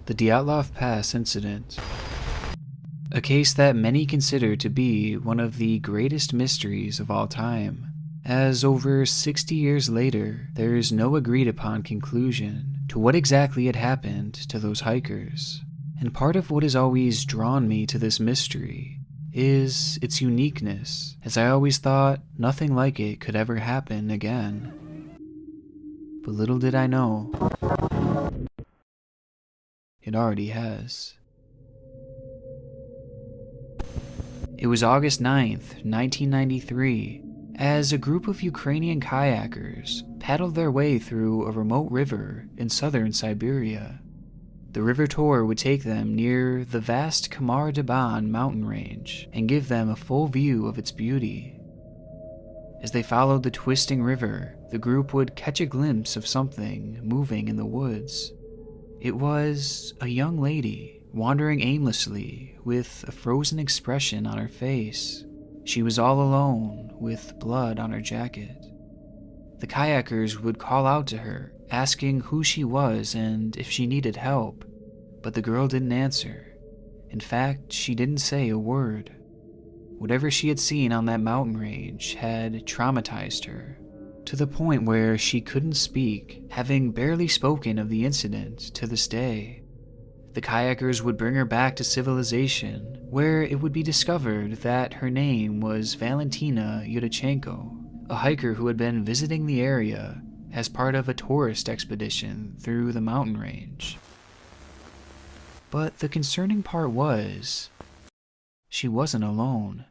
the Dyatlov Pass incident. A case that many consider to be one of the greatest mysteries of all time, as over 60 years later, there is no agreed upon conclusion to what exactly had happened to those hikers. And part of what has always drawn me to this mystery is its uniqueness, as I always thought nothing like it could ever happen again. But little did I know, it already has. It was August 9th, 1993, as a group of Ukrainian kayakers paddled their way through a remote river in southern Siberia. The river tour would take them near the vast Khamar Daban mountain range and give them a full view of its beauty. As they followed the twisting river, the group would catch a glimpse of something moving in the woods. It was a young lady wandering aimlessly with a frozen expression on her face. She was all alone with blood on her jacket. The kayakers would call out to her, asking who she was and if she needed help, but the girl didn't answer. In fact, she didn't say a word. Whatever she had seen on that mountain range had traumatized her, to the point where she couldn't speak, having barely spoken of the incident to this day. The kayakers would bring her back to civilization, where it would be discovered that her name was Valentina Yudachenko, a hiker who had been visiting the area as part of a tourist expedition through the mountain range. But the concerning part was, she wasn't alone.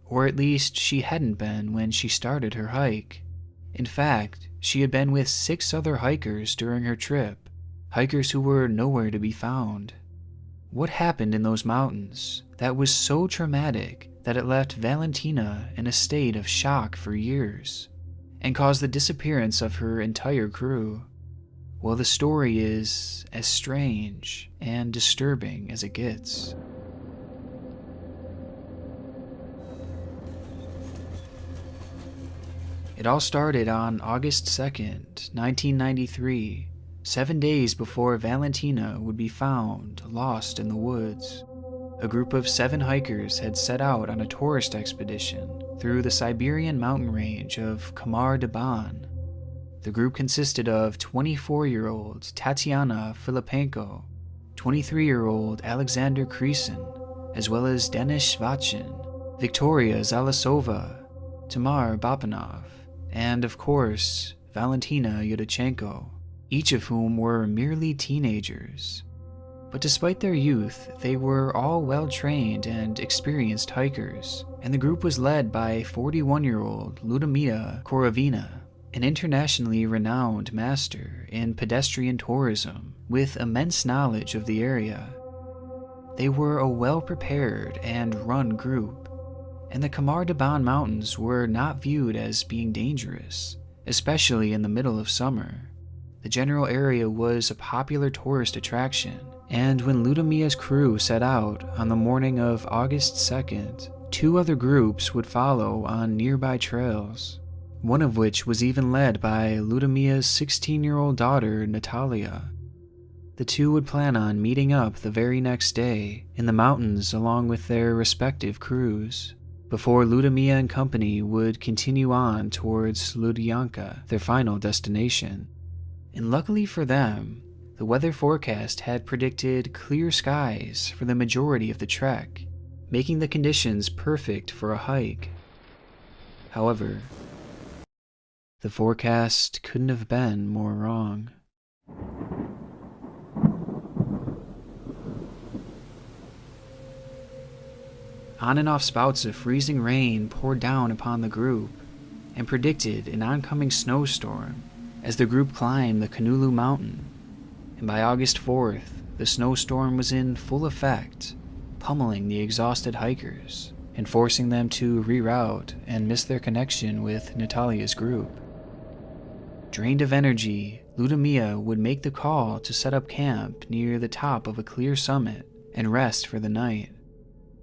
Or at least she hadn't been when she started her hike. In fact, she had been with 6 other hikers during her trip, hikers who were nowhere to be found. What happened in those mountains that was so traumatic that it left Valentina in a state of shock for years, and caused the disappearance of her entire crew? Well, the story is as strange and disturbing as it gets. It all started on August 2nd, 1993, 7 days before Valentina would be found lost in the woods. A group of 7 hikers had set out on a tourist expedition through the Siberian mountain range of Khamar Daban. The group consisted of 24-year-old Tatiana Filipenko, 23-year-old Alexander Kresin, as well as Denis Shvachin, Victoria Zalasova, Tamar Bapanov, and of course, Valentina Yudachenko, each of whom were merely teenagers. But despite their youth, they were all well-trained and experienced hikers, and the group was led by 41-year-old Ludmila Korovina, an internationally renowned master in pedestrian tourism with immense knowledge of the area. They were a well-prepared and run group, and the Khamar Daban Mountains were not viewed as being dangerous, especially in the middle of summer. The general area was a popular tourist attraction, and when Ludmila's crew set out on the morning of August 2nd, 2 other groups would follow on nearby trails, one of which was even led by Ludmila's 16-year-old daughter, Natalia. The 2 would plan on meeting up the very next day in the mountains along with their respective crews, before Ludmila and company would continue on towards Ludyanka, their final destination. And luckily for them, the weather forecast had predicted clear skies for the majority of the trek, making the conditions perfect for a hike. However, the forecast couldn't have been more wrong. On and off spouts of freezing rain poured down upon the group and predicted an oncoming snowstorm as the group climbed the Kanulu mountain. And by August 4th, the snowstorm was in full effect, pummeling the exhausted hikers and forcing them to reroute and miss their connection with Natalia's group. Drained of energy, Ludmila would make the call to set up camp near the top of a clear summit and rest for the night.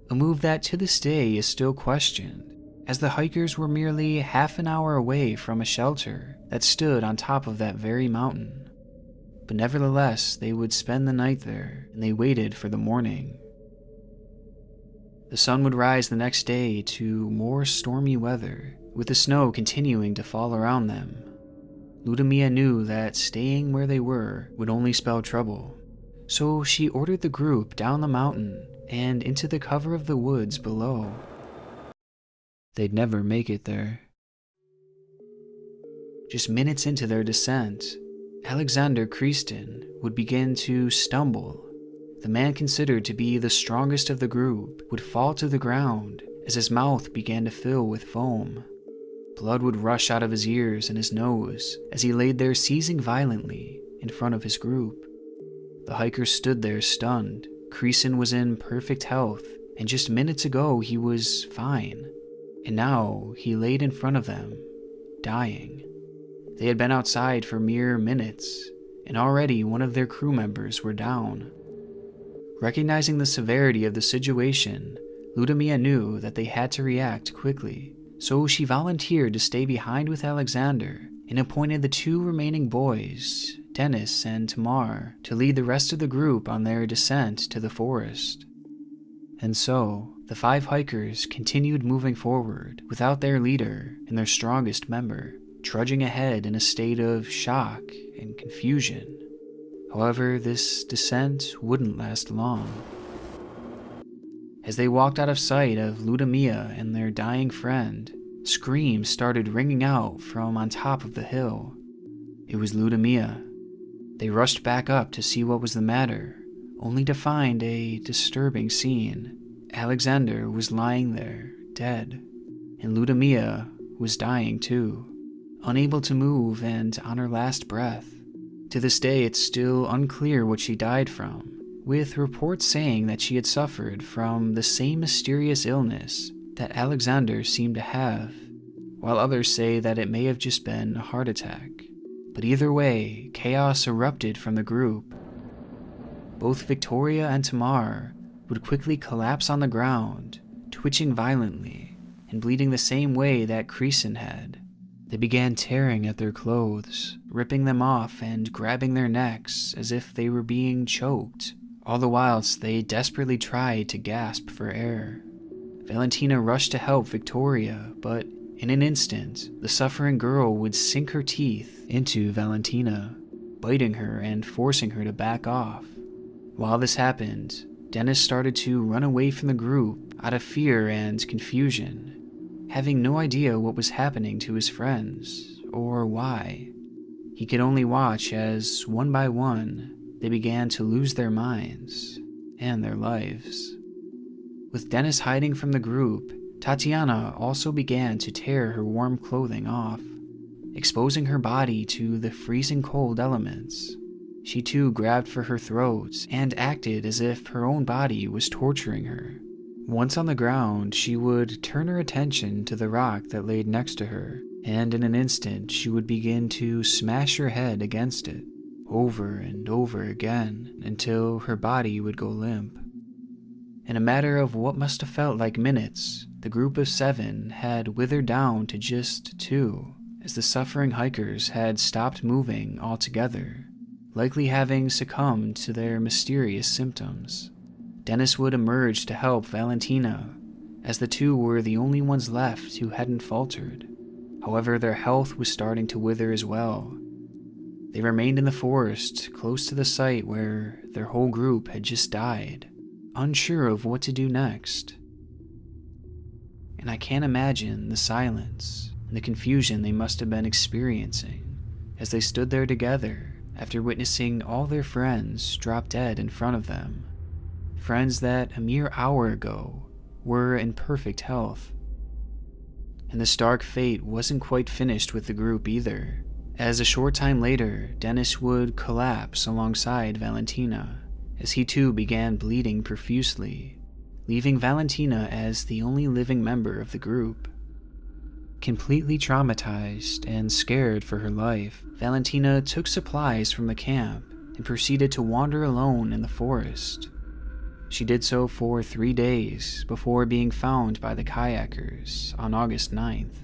A move that to this day is still questioned, as the hikers were merely half an hour away from a shelter that stood on top of that very mountain. but nevertheless they would spend the night there, and they waited for the morning. The sun would rise the next day to more stormy weather, with the snow continuing to fall around them. Ludmilla knew that staying where they were would only spell trouble, so she ordered the group down the mountain and into the cover of the woods below. They'd never make it there. Just minutes into their descent, Alexander Christin would begin to stumble. The man considered to be the strongest of the group would fall to the ground as his mouth began to fill with foam. Blood would rush out of his ears and his nose as he laid there seizing violently in front of his group. The hikers stood there stunned. Christin was in perfect health, and just minutes ago he was fine. And now he laid in front of them, dying. They had been outside for mere minutes, and already one of their crew members were down. Recognizing the severity of the situation, Ludmilla knew that they had to react quickly, so she volunteered to stay behind with Alexander and appointed the two remaining boys, Dennis and Khamar, to lead the rest of the group on their descent to the forest. And so, the 5 hikers continued moving forward without their leader and their strongest member, trudging ahead in a state of shock and confusion. However, this descent wouldn't last long. As they walked out of sight of Ludmilla and their dying friend, screams started ringing out from on top of the hill. It was Ludmilla. They rushed back up to see what was the matter, only to find a disturbing scene. Alexander was lying there, dead, and Ludmilla was dying too, unable to move and on her last breath. To this day, it's still unclear what she died from, with reports saying that she had suffered from the same mysterious illness that Alexander seemed to have, while others say that it may have just been a heart attack. But either way, chaos erupted from the group. Both Victoria and Khamar would quickly collapse on the ground, twitching violently and bleeding the same way that Christin had. They began tearing at their clothes, ripping them off and grabbing their necks as if they were being choked, all the whilst they desperately tried to gasp for air. Valentina rushed to help Victoria, but in an instant, the suffering girl would sink her teeth into Valentina, biting her and forcing her to back off. While this happened, Dennis started to run away from the group out of fear and confusion, having no idea what was happening to his friends or why. He could only watch as, one by one, they began to lose their minds and their lives. With Dennis hiding from the group, Tatiana also began to tear her warm clothing off, exposing her body to the freezing cold elements. She too grabbed for her throat and acted as if her own body was torturing her. Once on the ground, she would turn her attention to the rock that laid next to her, and in an instant she would begin to smash her head against it, over and over again, until her body would go limp. In a matter of what must have felt like minutes, the group of 7 had withered down to just 2, as the suffering hikers had stopped moving altogether, likely having succumbed to their mysterious symptoms. Dennis would emerge to help Valentina, as the 2 were the only ones left who hadn't faltered. However, their health was starting to wither as well. They remained in the forest, close to the site where their whole group had just died, unsure of what to do next. And I can't imagine the silence and the confusion they must have been experiencing as they stood there together after witnessing all their friends drop dead in front of them. Friends that a mere hour ago were in perfect health. And the stark fate wasn't quite finished with the group either, as a short time later, Dennis would collapse alongside Valentina, as he too began bleeding profusely, leaving Valentina as the only living member of the group. Completely traumatized and scared for her life, Valentina took supplies from the camp and proceeded to wander alone in the forest. She did so for 3 days before being found by the kayakers on August 9th.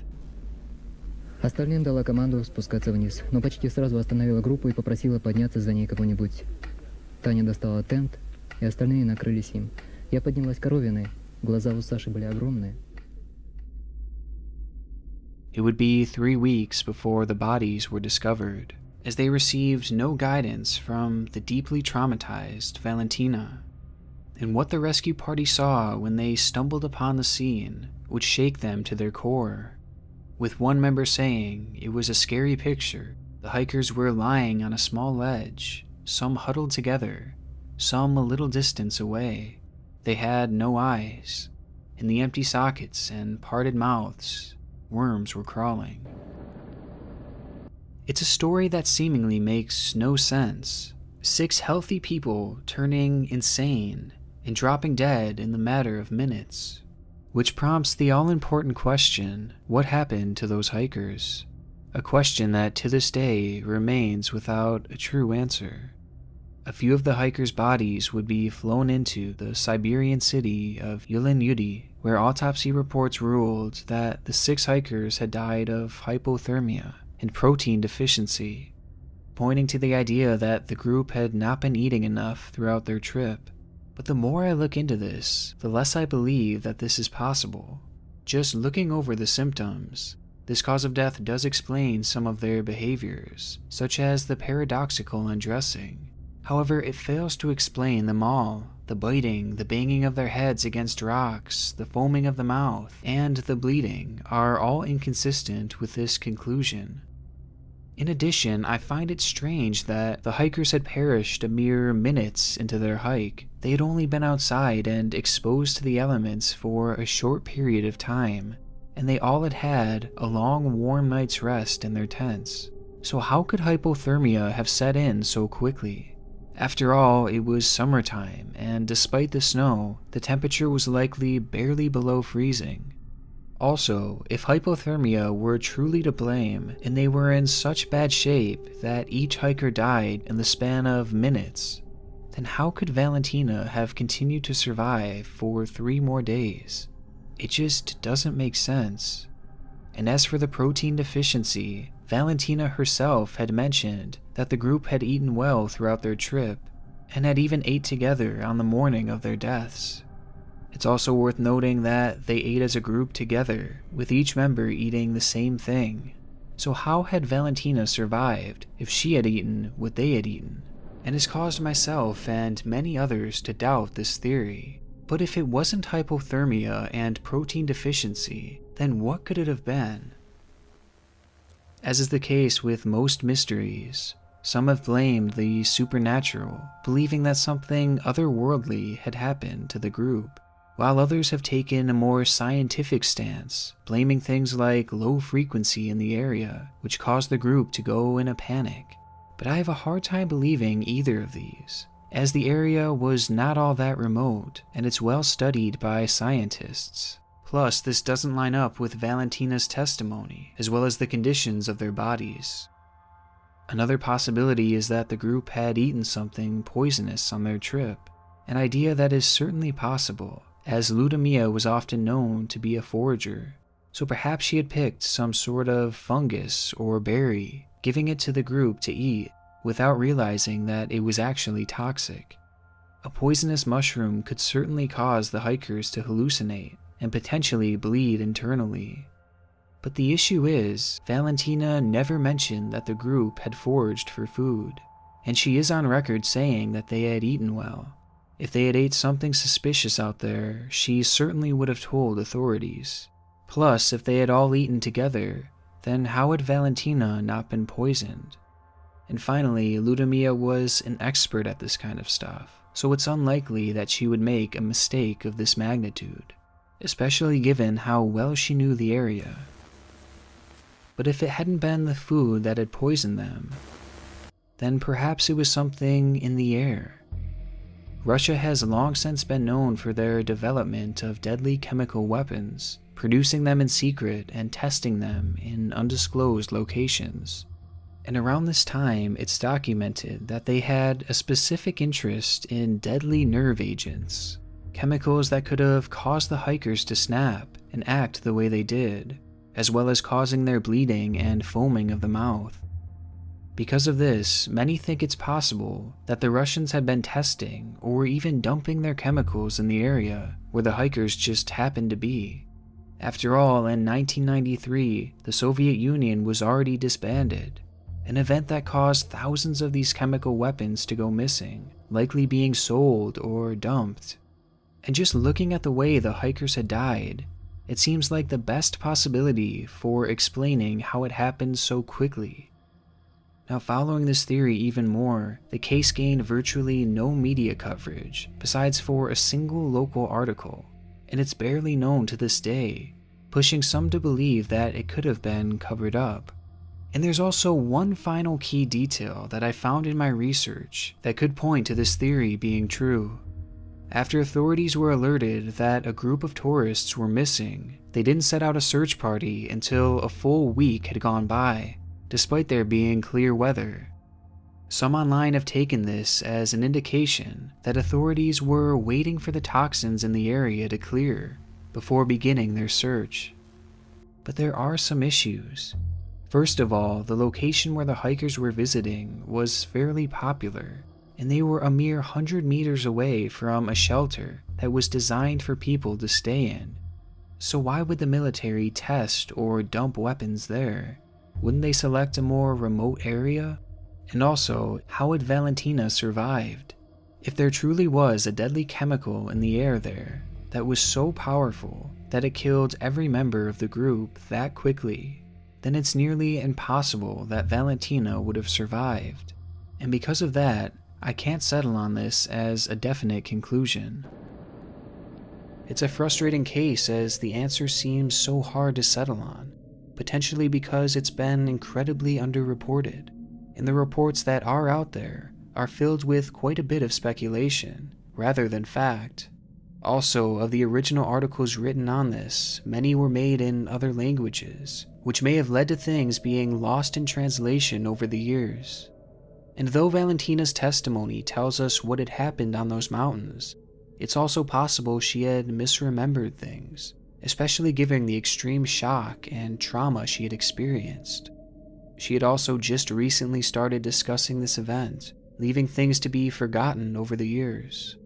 Остальным дала команду спускаться вниз, но почти сразу остановила группу и попросила подняться за ней кого-нибудь. Таня достала тент, и остальные накрылись им. Я поднялась к коровиной, глаза у Саши были огромные. It would be 3 weeks before the bodies were discovered, as they received no guidance from the deeply traumatized Valentina. And what the rescue party saw when they stumbled upon the scene would shake them to their core. With one member saying it was a scary picture, the hikers were lying on a small ledge, some huddled together, some a little distance away. They had no eyes. In the empty sockets and parted mouths, worms were crawling. It's a story that seemingly makes no sense. 6 healthy people turning insane and dropping dead in the matter of minutes. Which prompts the all-important question, what happened to those hikers? A question that to this day remains without a true answer. A few of the hikers' bodies would be flown into the Siberian city of Yuli, where autopsy reports ruled that the 6 hikers had died of hypothermia and protein deficiency, pointing to the idea that the group had not been eating enough throughout their trip. But the more I look into this, the less I believe that this is possible. Just looking over the symptoms, this cause of death does explain some of their behaviors, such as the paradoxical undressing. However, it fails to explain them all. The biting, the banging of their heads against rocks, the foaming of the mouth, and the bleeding are all inconsistent with this conclusion. In addition, I find it strange that the hikers had perished a mere minutes into their hike. They had only been outside and exposed to the elements for a short period of time, and they all had had a long warm night's rest in their tents. So how could hypothermia have set in so quickly? After all, it was summertime, and despite the snow, the temperature was likely barely below freezing. Also, if hypothermia were truly to blame, and they were in such bad shape that each hiker died in the span of minutes, then how could Valentina have continued to survive for 3 more days? It just doesn't make sense. And as for the protein deficiency, Valentina herself had mentioned that the group had eaten well throughout their trip, and had even ate together on the morning of their deaths. It's also worth noting that they ate as a group together, with each member eating the same thing. So how had Valentina survived if she had eaten what they had eaten? And has caused myself and many others to doubt this theory. But if it wasn't hypothermia and protein deficiency, then what could it have been? As is the case with most mysteries, some have blamed the supernatural, believing that something otherworldly had happened to the group, while others have taken a more scientific stance, blaming things like low frequency in the area, which caused the group to go in a panic. But I have a hard time believing either of these, as the area was not all that remote, and it's well studied by scientists. Plus, this doesn't line up with Valentina's testimony, as well as the conditions of their bodies. Another possibility is that the group had eaten something poisonous on their trip, an idea that is certainly possible, as Ludmilla was often known to be a forager, so perhaps she had picked some sort of fungus or berry, giving it to the group to eat, without realizing that it was actually toxic. A poisonous mushroom could certainly cause the hikers to hallucinate, and potentially bleed internally. But the issue is, Valentina never mentioned that the group had foraged for food, and she is on record saying that they had eaten well. If they had ate something suspicious out there, she certainly would have told authorities. Plus, if they had all eaten together, then how had Valentina not been poisoned? And finally, Ludmilla was an expert at this kind of stuff, so it's unlikely that she would make a mistake of this magnitude, especially given how well she knew the area. But if it hadn't been the food that had poisoned them, then perhaps it was something in the air. Russia has long since been known for their development of deadly chemical weapons, producing them in secret and testing them in undisclosed locations. And around this time, it's documented that they had a specific interest in deadly nerve agents, chemicals that could have caused the hikers to snap and act the way they did. as well as causing their bleeding and foaming of the mouth. Because of this, many think it's possible that the Russians had been testing or even dumping their chemicals in the area where the hikers just happened to be. After all, in 1993, the Soviet Union was already disbanded, an event that caused thousands of these chemical weapons to go missing, likely being sold or dumped. And just looking at the way the hikers had died, it seems like the best possibility for explaining how it happened so quickly. Now, following this theory even more, the case gained virtually no media coverage besides for a single local article, and it's barely known to this day, pushing some to believe that it could have been covered up. And there's also one final key detail that I found in my research that could point to this theory being true. After authorities were alerted that a group of tourists were missing, they didn't set out a search party until a full week had gone by, despite there being clear weather. Some online have taken this as an indication that authorities were waiting for the toxins in the area to clear before beginning their search. But there are some issues. First of all, the location where the hikers were visiting was fairly popular, and they were a mere 100 meters away from a shelter that was designed for people to stay in. So why would the military test or dump weapons there? Wouldn't they select a more remote area? And also, how had Valentina survived? If there truly was a deadly chemical in the air there that was so powerful that it killed every member of the group that quickly, then it's nearly impossible that Valentina would have survived. And because of that, I can't settle on this as a definite conclusion. It's a frustrating case as the answer seems so hard to settle on, potentially because it's been incredibly underreported, and the reports that are out there are filled with quite a bit of speculation rather than fact. Also, of the original articles written on this, many were made in other languages, which may have led to things being lost in translation over the years. And though Valentina's testimony tells us what had happened on those mountains, it's also possible she had misremembered things, especially given the extreme shock and trauma she had experienced. She had also just recently started discussing this event, leaving things to be forgotten over the years.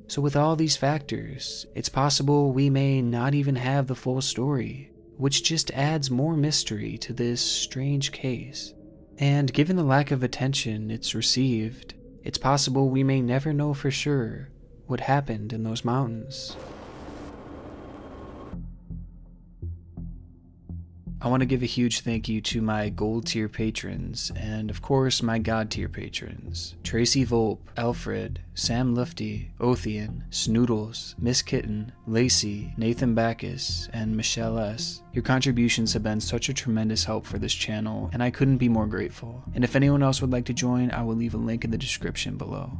So with all these factors, it's possible we may not even have the full story, which just adds more mystery to this strange case. And given the lack of attention it's received, it's possible we may never know for sure what happened in those mountains. I want to give a huge thank you to my gold tier patrons, and of course my god tier patrons: Tracy Volpe, Alfred, Sam Lufty, Othian, Snoodles, Miss Kitten, Lacey, Nathan Backus, and Michelle S. Your contributions have been such a tremendous help for this channel, and I couldn't be more grateful. And if anyone else would like to join, I will leave a link in the description below.